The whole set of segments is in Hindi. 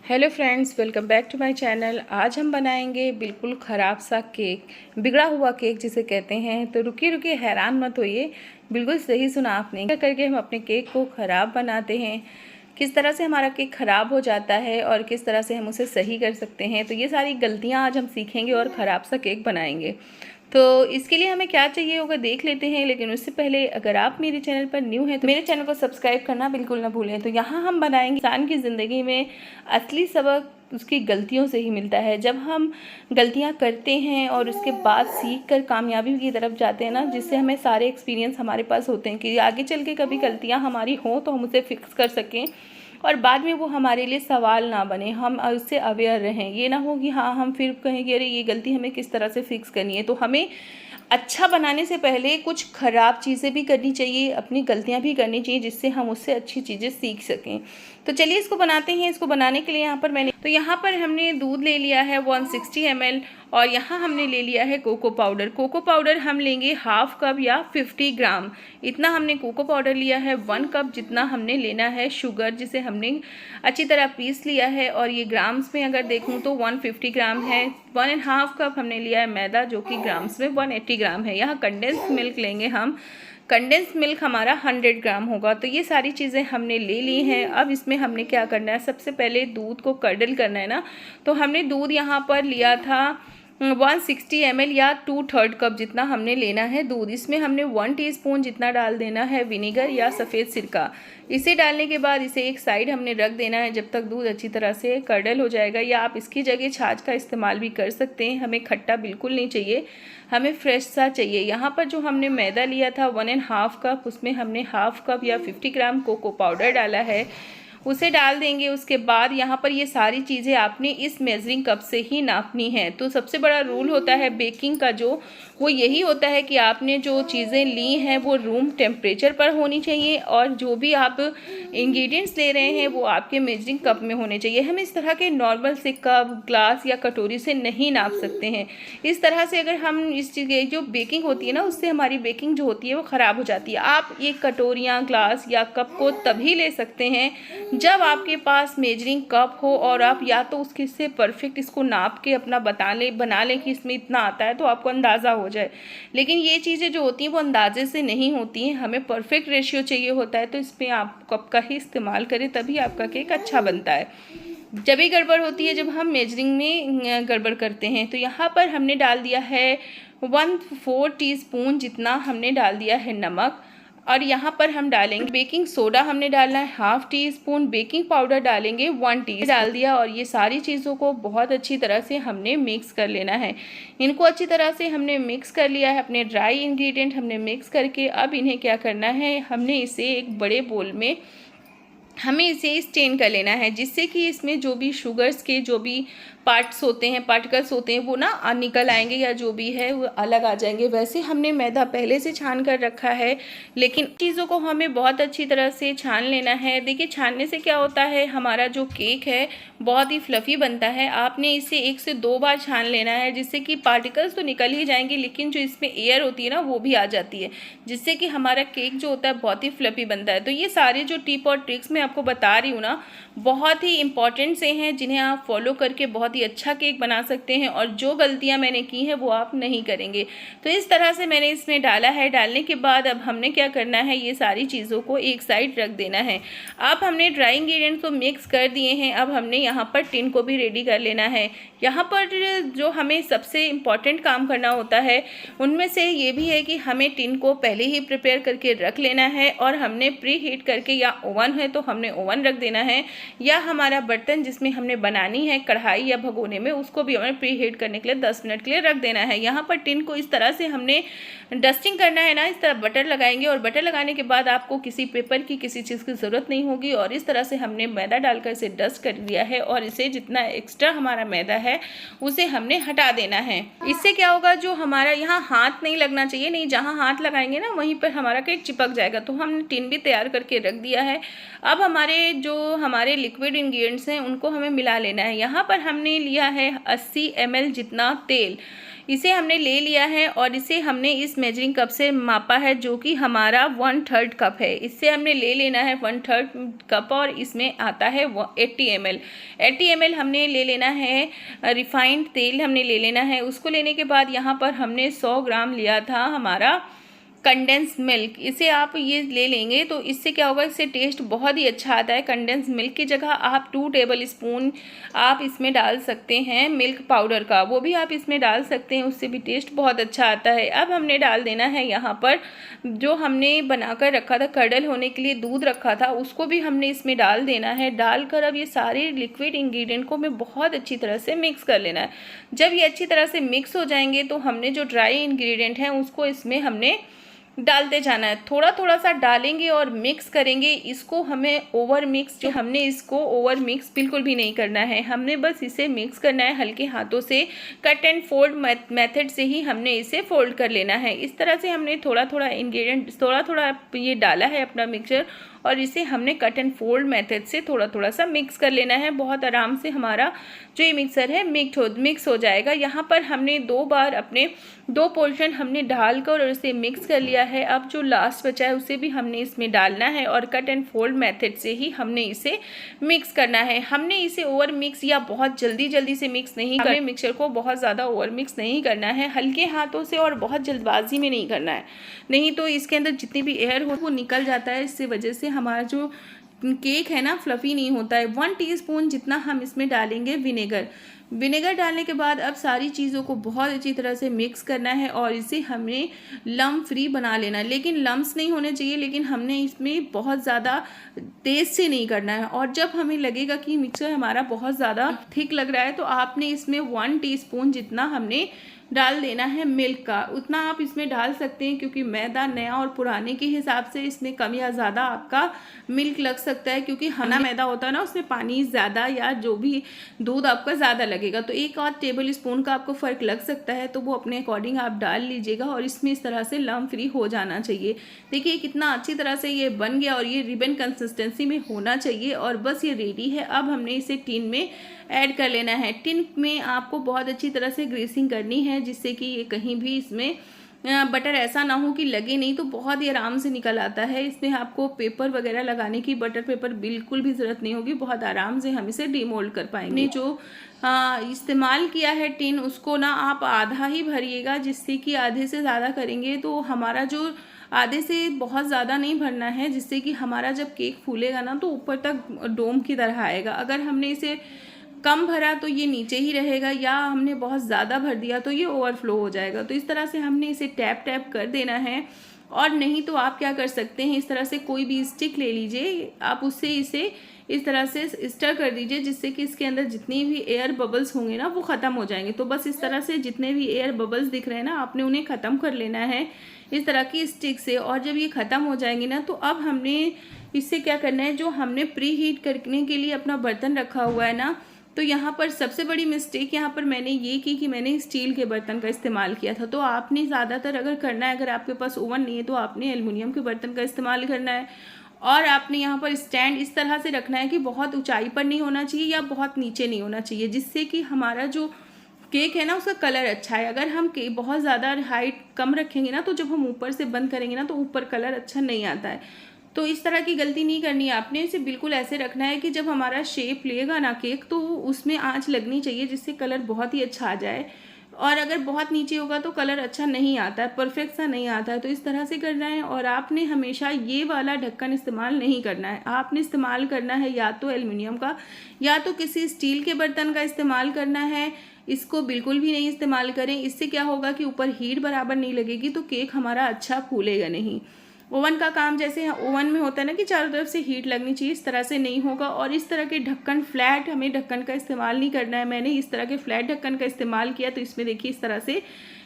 Hello friends, welcome back to my channel. आज हम बनाएंगे बिल्कुल ख़राब सा केक, बिगड़ा हुआ केक जिसे कहते हैं। तो रुकिए रुकिए, हैरान मत होइए, बिल्कुल सही सुना आपने। क्या करके हम अपने केक को ख़राब बनाते हैं, किस तरह से हमारा केक ख़राब हो जाता है और किस तरह से हम उसे सही कर सकते हैं। तो ये सारी गलतियाँ आज हम सीखेंगे और ख़राब सा केक बनाएंगे। तो इसके लिए हमें क्या चाहिए होगा देख लेते हैं, लेकिन उससे पहले अगर आप मेरे चैनल पर न्यू हैं तो मेरे चैनल को सब्सक्राइब करना बिल्कुल ना भूलें। तो यहाँ हम बनाएंगे, इंसान की ज़िंदगी में असली सबक उसकी गलतियों से ही मिलता है। जब हम गलतियाँ करते हैं और उसके बाद सीख कर कामयाबी की तरफ जाते हैं ना, जिससे हमें सारे एक्सपीरियंस हमारे पास होते हैं कि आगे चल के कभी गलतियाँ हमारी हों तो हम उसे फिक्स कर सकें और बाद में वो हमारे लिए सवाल ना बने, हम उससे अवेयर रहें। ये ना हो कि हाँ हम फिर कहें कि अरे ये गलती हमें किस तरह से फिक्स करनी है। तो हमें अच्छा बनाने से पहले कुछ ख़राब चीज़ें भी करनी चाहिए, अपनी गलतियां भी करनी चाहिए, जिससे हम उससे अच्छी चीज़ें सीख सकें। तो चलिए इसको बनाते हैं। इसको बनाने के लिए यहाँ पर हमने दूध ले लिया है 160 ml और यहाँ हमने ले लिया है कोको पाउडर। कोको पाउडर हम लेंगे हाफ कप या 50 ग्राम, इतना हमने कोको पाउडर लिया है। 1 कप जितना हमने लेना है शुगर, जिसे हमने अच्छी तरह पीस लिया है और ये ग्राम्स में अगर देखूँ तो 150 ग्राम है। 1.5 कप हमने लिया है मैदा, जो कि ग्राम्स में 180 ग्राम है। यहाँ कंडेंस मिल्क लेंगे हम, कंडेंस मिल्क हमारा 100 ग्राम होगा। तो ये सारी चीज़ें हमने ले ली हैं। अब इसमें हमने क्या करना है, सबसे पहले दूध को कडल करना है ना। तो हमने दूध यहाँ पर लिया था 160 ml या 2/3 कप जितना हमने लेना है दूध। इसमें हमने 1 टीस्पून जितना डाल देना है विनेगर या सफ़ेद सिरका। इसे डालने के बाद इसे एक साइड हमने रख देना है जब तक दूध अच्छी तरह से कडल हो जाएगा, या आप इसकी जगह छाछ का इस्तेमाल भी कर सकते हैं। हमें खट्टा बिल्कुल नहीं चाहिए, हमें फ्रेश सा चाहिए। यहाँ पर जो हमने मैदा लिया था 1.5 कप, उसमें हमने हाफ कप या 50 ग्राम कोको पाउडर डाला है, उसे डाल देंगे। उसके बाद यहाँ पर ये सारी चीज़ें आपने इस मेजरिंग कप से ही नापनी है। तो सबसे बड़ा रूल होता है बेकिंग का, जो वो यही होता है कि आपने जो चीज़ें ली हैं वो रूम टेम्परेचर पर होनी चाहिए और जो भी आप इंग्रेडिएंट्स ले रहे हैं वो आपके मेजरिंग कप में होने चाहिए। हम इस तरह के नॉर्मल से कप, ग्लास या कटोरी से नहीं नाप सकते हैं। इस तरह से अगर हम इस चीज़ जो बेकिंग होती है ना, उससे हमारी बेकिंग जो होती है वो ख़राब हो जाती है। आप ये कटोरियाँ, ग्लास या कप को तभी ले सकते हैं जब आपके पास मेजरिंग कप हो और आप या तो उसके से परफेक्ट इसको नाप के अपना बना लें कि इसमें इतना आता है, तो आपको अंदाज़ा हो जाए। लेकिन ये चीज़ें जो होती हैं वो अंदाजे से नहीं होती हैं, हमें परफेक्ट रेशियो चाहिए होता है। तो इसमें आप कप का ही इस्तेमाल करें, तभी आपका केक अच्छा बनता है। जब भी गड़बड़ होती है, जब हम मेजरिंग में गड़बड़ करते हैं। तो यहाँ पर हमने डाल दिया है 1/4 टीस्पून जितना हमने डाल दिया है नमक, और यहाँ पर हम डालेंगे बेकिंग सोडा, हमने डालना है half tea spoon. Baking powder डालेंगे 1 टी डाल दिया। और ये सारी चीज़ों को बहुत अच्छी तरह से हमने मिक्स कर लेना है। इनको अच्छी तरह से हमने मिक्स कर लिया है, अपने ड्राई इंग्रेडिएंट हमने मिक्स करके अब इन्हें क्या करना है, हमने इसे एक बड़े बोल में हमें इसे स्टेन कर लेना है, जिससे कि इसमें जो भी शुगर्स के जो भी पार्ट्स होते हैं, पार्टिकल्स होते हैं, वो ना निकल आएंगे या जो भी है वो अलग आ जाएंगे। वैसे हमने मैदा पहले से छान कर रखा है, लेकिन चीज़ों को हमें बहुत अच्छी तरह से छान लेना है। देखिए छानने से क्या होता है, हमारा जो केक है बहुत ही फ्लफ़ी बनता है। आपने इसे 1 से 2 बार छान लेना है, जिससे कि पार्टिकल्स तो निकल ही जाएंगे, लेकिन जो इसमें एयर होती है ना वो भी आ जाती है, जिससे कि हमारा केक जो होता है बहुत ही फ्लफ़ी बनता है। तो ये सारे जो टिप और ट्रिक्स मैं आपको बता रही हूँ ना, बहुत ही इंपॉर्टेंट से हैं, जिन्हें आप फॉलो करके बहुत ही अच्छा केक बना सकते हैं और जो गलतियाँ मैंने की हैं वो आप नहीं करेंगे। तो इस तरह से मैंने इसमें डाला है। डालने के बाद अब हमने क्या करना है, ये सारी चीज़ों को एक साइड रख देना है। अब हमने ड्राई इंग्रेडिएंट्स को मिक्स कर दिए हैं। अब हमने यहाँ पर टिन को भी रेडी कर लेना है। यहाँ पर जो हमें सबसे इम्पॉर्टेंट काम करना होता है उनमें से ये भी है कि हमें टिन को पहले ही प्रिपेयर करके रख लेना है, और हमने प्री हीट करके, या ओवन है तो हमने ओवन रख देना है, या हमारा बर्तन जिसमें हमने बनानी है कढ़ाई या भगोने में, उसको भी हमें प्री हीट करने के लिए 10 मिनट के लिए रख देना है। यहाँ पर टिन को इस तरह से हमने डस्टिंग करना है ना, इस तरह बटर लगाएंगे और बटर लगाने के बाद आपको किसी पेपर की, किसी चीज़ की ज़रूरत नहीं होगी। और इस तरह से हमने मैदा डालकर इसे डस्ट कर दिया है और इसे जितना एक्स्ट्रा हमारा मैदा है उसे हमने हटा देना है। इससे क्या होगा, जो हमारा यहाँ हाथ नहीं लगना चाहिए, नहीं जहाँ हाथ लगाएंगे ना वहीं पर हमारा केक चिपक जाएगा। तो हमने टिन भी तैयार करके रख दिया है। अब हमारे लिक्विड इंग्रेडिएंट्स हैं उनको हमें मिला लेना है। यहाँ पर हमने लिया है 80 ml जितना तेल। इसे हमने ले लिया है और इसे हमने इस मेजरिंग कप से मापा है, जो कि हमारा 1/3 कप है। इससे हमने ले लेना है 1/3 कप और इसमें आता है 80 ml। 80 ml हमने ले लेना है। रिफाइंड तेल हमने ले लेना है। उसको लेने के बाद यहाँ पर हमने 100 ग्राम लिया था हमारा कंडेंस मिल्क। इसे आप ये ले लेंगे तो इससे क्या होगा, इससे टेस्ट बहुत ही अच्छा आता है। कंडेंस मिल्क की जगह आप 2 टेबल स्पून आप इसमें डाल सकते हैं मिल्क पाउडर का, वो भी आप इसमें डाल सकते हैं, उससे भी टेस्ट बहुत अच्छा आता है। अब हमने डाल देना है यहाँ पर जो हमने बनाकर रखा था, कर्डल होने के लिए दूध रखा था, उसको भी हमने इसमें डाल देना है। डालकर अब ये सारे लिक्विड इंग्रेडिएंट को हमें बहुत अच्छी तरह से मिक्स कर लेना है। जब ये अच्छी तरह से मिक्स हो जाएंगे तो हमने जो ड्राई इंग्रेडिएंट हैं उसको इसमें हमने डालते जाना है। थोड़ा थोड़ा सा डालेंगे और मिक्स करेंगे। इसको हमें ओवर मिक्स, जो हमने इसको ओवर मिक्स बिल्कुल भी नहीं करना है, हमने बस इसे मिक्स करना है हल्के हाथों से। कट एंड फोल्ड मेथड से ही हमने इसे फोल्ड कर लेना है। इस तरह से हमने थोड़ा थोड़ा इंग्रेडिएंट, थोड़ा थोड़ा ये डाला है अपना मिक्सचर और इसे हमने कट एंड फोल्ड मेथड से थोड़ा थोड़ा सा मिक्स कर लेना है। बहुत आराम से हमारा जो ये मिक्सर है मिक्स हो जाएगा। यहाँ पर हमने 2 बार अपने 2 पोर्शन हमने डालकर और इसे मिक्स कर लिया है। अब जो लास्ट बचा है उसे भी हमने इसमें डालना है और कट एंड फोल्ड मेथड से ही हमने इसे मिक्स करना है। हमने इसे ओवर मिक्स या बहुत जल्दी से मिक्स नहीं करना, मिक्सचर को बहुत ज़्यादा ओवर मिक्स नहीं करना है, हल्के हाथों से और बहुत जल्दबाजी में नहीं करना है, नहीं तो इसके अंदर जितनी भी एयर हो वो निकल जाता है। इससे वजह से हमारा जो केक है ना फ्लफ़ी नहीं होता है। 1 टीस्पून जितना हम इसमें डालेंगे विनेगर डालने के बाद अब सारी चीज़ों को बहुत अच्छी तरह से मिक्स करना है और इसे हमें लम्प फ्री बना लेना है। लेकिन लम्प्स नहीं होने चाहिए, लेकिन हमने इसमें बहुत ज़्यादा तेज़ से नहीं करना है। और जब हमें लगेगा कि मिक्सर हमारा बहुत ज़्यादा थिक लग रहा है तो आपने इसमें 1 टीस्पून जितना हमने डाल देना है मिल्क का। उतना आप इसमें डाल सकते हैं क्योंकि मैदा नया और पुराने के हिसाब से इसमें कम या ज़्यादा आपका मिल्क लग सकता है, क्योंकि हना मैदा होता है ना उसमें पानी ज़्यादा या जो भी दूध आपका ज़्यादा लगेगा, तो 1 आध टेबल स्पून का आपको फ़र्क लग सकता है। तो वो अपने अकॉर्डिंग आप डाल लीजिएगा और इसमें इस तरह से लम्प फ्री हो जाना चाहिए। देखिए कितना अच्छी तरह से ये बन गया और ये रिबन कंसिस्टेंसी में होना चाहिए और बस ये रेडी है। अब हमने इसे टिन में ऐड कर लेना है। टिन में आपको बहुत अच्छी तरह से ग्रीसिंग करनी है जिससे कि ये कहीं भी इसमें बटर ऐसा ना हो कि लगे नहीं, तो बहुत ही आराम से निकल आता है। इसमें आपको पेपर वगैरह लगाने की, बटर पेपर बिल्कुल भी ज़रूरत नहीं होगी, बहुत आराम से हम इसे डीमोल्ड कर पाएंगे। जो इस्तेमाल किया है टिन उसको ना आप आधा ही भरिएगा, जिससे कि आधे से ज़्यादा करेंगे तो हमारा जो आधे से बहुत ज़्यादा नहीं भरना है, जिससे कि हमारा जब केक फूलेगा ना तो ऊपर तक डोम की तरह आएगा। अगर हमने इसे कम भरा तो ये नीचे ही रहेगा, या हमने बहुत ज़्यादा भर दिया तो ये ओवरफ्लो हो जाएगा। तो इस तरह से हमने इसे टैप टैप कर देना है। और नहीं तो आप क्या कर सकते हैं, इस तरह से कोई भी स्टिक ले लीजिए, आप उससे इसे इस तरह से स्टर कर दीजिए जिससे कि इसके अंदर जितनी भी एयर बबल्स होंगे ना वो ख़त्म हो जाएंगे। तो बस इस तरह से जितने भी एयर बबल्स दिख रहे हैं ना आपने उन्हें ख़त्म कर लेना है इस तरह की स्टिक से। और जब ये ख़त्म हो जाएंगे ना तो अब हमने इससे क्या करना है, जो हमने प्री हीट करने के लिए अपना बर्तन रखा हुआ है ना, तो यहाँ पर सबसे बड़ी मिस्टेक यहाँ पर मैंने ये की कि मैंने स्टील के बर्तन का इस्तेमाल किया था। तो आपने ज़्यादातर अगर करना है, अगर आपके पास ओवन नहीं है तो आपने एल्युमिनियम के बर्तन का इस्तेमाल करना है। और आपने यहाँ पर स्टैंड इस तरह से रखना है कि बहुत ऊंचाई पर नहीं होना चाहिए या बहुत नीचे नहीं होना चाहिए, जिससे कि हमारा जो केक है ना उसका कलर अच्छा है। अगर हम केक बहुत ज़्यादा हाइट कम रखेंगे ना तो जब हम ऊपर से बंद करेंगे ना तो ऊपर कलर अच्छा नहीं आता है। तो इस तरह की गलती नहीं करनी है आपने, इसे बिल्कुल ऐसे रखना है कि जब हमारा शेप लेगा ना केक तो उसमें आंच लगनी चाहिए जिससे कलर बहुत ही अच्छा आ जाए। और अगर बहुत नीचे होगा तो कलर अच्छा नहीं आता है, परफेक्ट सा नहीं आता है। तो इस तरह से करना है। और आपने हमेशा ये वाला ढक्कन इस्तेमाल नहीं करना है, आपने इस्तेमाल करना है या तो एल्युमिनियम का या तो किसी स्टील के बर्तन का इस्तेमाल करना है। इसको बिल्कुल भी नहीं इस्तेमाल करें, इससे क्या होगा कि ऊपर हीट बराबर नहीं लगेगी तो केक हमारा अच्छा फूलेगा नहीं। ओवन का काम जैसे ओवन में होता है ना कि चारों तरफ से हीट लगनी चाहिए, इस तरह से नहीं होगा। और इस तरह के ढक्कन, फ्लैट हमें ढक्कन का इस्तेमाल नहीं करना है। मैंने इस तरह के फ्लैट ढक्कन का इस्तेमाल किया तो इसमें देखिए इस तरह से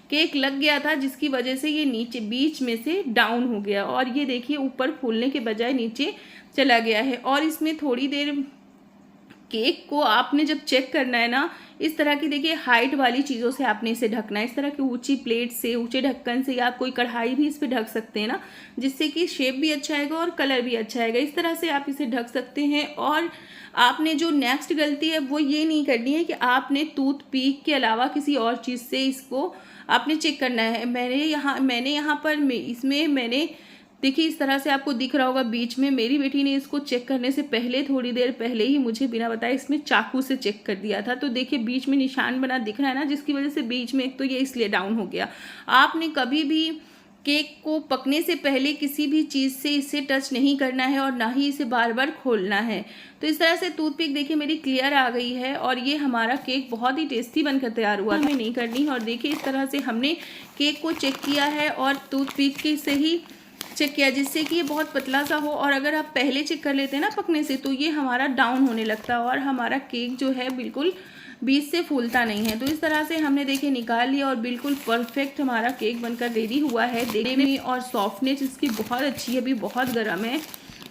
केक लग गया था, जिसकी वजह से ये नीचे बीच में से डाउन हो गया और ये देखिए ऊपर फूलने के बजाय नीचे चला गया है। और इसमें थोड़ी देर केक को आपने जब चेक करना है ना, इस तरह की देखिए हाइट वाली चीज़ों से आपने इसे ढकना है। इस तरह की ऊंची प्लेट से, ऊंचे ढक्कन से, या कोई कढ़ाई भी इस पर ढक सकते हैं ना, जिससे कि शेप भी अच्छा आएगा और कलर भी अच्छा आएगा। इस तरह से आप इसे ढक सकते हैं। और आपने जो नेक्स्ट गलती है वो ये नहीं करनी है कि आपने टूथपिक के अलावा किसी और चीज़ से इसको आपने चेक करना है। मैंने यहाँ पर इसमें मैंने देखिए इस तरह से आपको दिख रहा होगा बीच में, मेरी बेटी ने इसको चेक करने से पहले थोड़ी देर पहले ही मुझे बिना बताए इसमें चाकू से चेक कर दिया था। तो देखिए बीच में निशान बना दिख रहा है ना, जिसकी वजह से बीच में एक तो ये इसलिए डाउन हो गया। आपने कभी भी केक को पकने से पहले किसी भी चीज़ से इसे टच नहीं करना है और ना ही इसे बार बार खोलना है। तो इस तरह से टूथपिक देखिए मेरी क्लियर आ गई है और ये हमारा केक बहुत ही टेस्टी बनकर तैयार हुआ। हमें नहीं करनी है। और देखिए इस तरह से हमने केक को चेक किया है और टूथपिक के से ही चेक किया, जिससे कि ये बहुत पतला सा हो। और अगर आप पहले चेक कर लेते हैं ना पकने से, तो ये हमारा डाउन होने लगता है और हमारा केक जो है बिल्कुल बीच से फूलता नहीं है। तो इस तरह से हमने देखिए निकाल लिया और बिल्कुल परफेक्ट हमारा केक बनकर रेडी हुआ है। देखने में और सॉफ्टनेस इसकी बहुत अच्छी है, अभी बहुत गर्म है।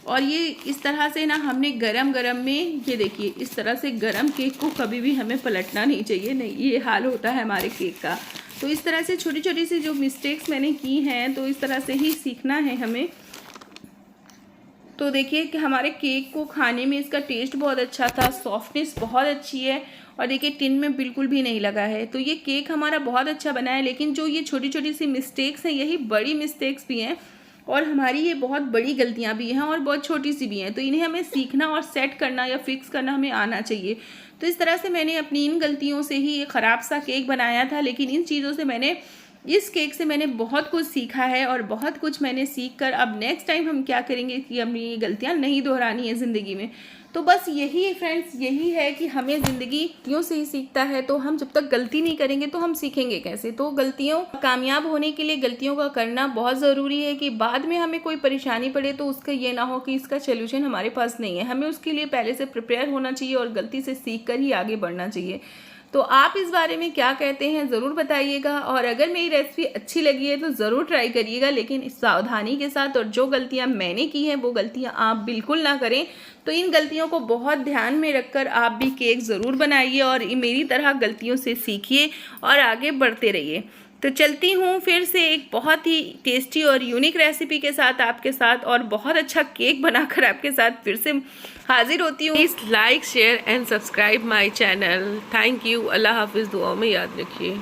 और ये इस तरह से ना हमने गरम में, ये देखिए इस तरह से गरम केक को कभी भी हमें पलटना नहीं चाहिए, नहीं ये हाल होता है हमारे केक का। तो इस तरह से छोटी छोटी सी जो मिस्टेक्स मैंने की हैं, तो इस तरह से ही सीखना है हमें। तो देखिए कि हमारे केक को खाने में इसका टेस्ट बहुत अच्छा था, सॉफ्टनेस बहुत अच्छी है और देखिए टिन में बिल्कुल भी नहीं लगा है। तो ये केक हमारा बहुत अच्छा बना है। लेकिन जो ये छोटी छोटी सी मिस्टेक्स हैं, यही बड़ी मिस्टेक्स भी हैं और हमारी ये बहुत बड़ी गलतियां भी हैं और बहुत छोटी सी भी हैं। तो इन्हें हमें सीखना और सेट करना या फिक्स करना हमें आना चाहिए। तो इस तरह से मैंने अपनी इन गलतियों से ही ये ख़राब सा केक बनाया था। लेकिन इन चीज़ों से इस केक से मैंने बहुत कुछ सीखा है और बहुत कुछ मैंने सीख कर अब नेक्स्ट टाइम हम क्या करेंगे कि अपनी ये गलतियाँ नहीं दोहरानी है ज़िंदगी में। तो बस यही फ्रेंड्स, यही है कि हमें ज़िंदगी गलतियों से ही सीखता है। तो हम जब तक गलती नहीं करेंगे तो हम सीखेंगे कैसे। तो गलतियों कामयाब होने के लिए गलतियों का करना बहुत ज़रूरी है कि बाद में हमें कोई परेशानी पड़े तो उसका ये ना हो कि इसका सोल्यूशन हमारे पास नहीं है। हमें उसके लिए पहले से प्रिपेयर होना चाहिए और गलती से सीख कर ही आगे बढ़ना चाहिए। तो आप इस बारे में क्या कहते हैं ज़रूर बताइएगा। और अगर मेरी रेसिपी अच्छी लगी है तो ज़रूर ट्राई करिएगा, लेकिन सावधानी के साथ। और जो गलतियां मैंने की हैं वो गलतियां आप बिल्कुल ना करें। तो इन गलतियों को बहुत ध्यान में रखकर आप भी केक ज़रूर बनाइए और मेरी तरह गलतियों से सीखिए और आगे बढ़ते रहिए। तो चलती हूँ फिर से एक बहुत ही टेस्टी और यूनिक रेसिपी के साथ आपके साथ, और बहुत अच्छा केक बनाकर आपके साथ फिर से हाजिर होती हूँ। Please like, share and subscribe my channel. Thank you. अल्लाह हाफिज़। दुआ में याद रखिए।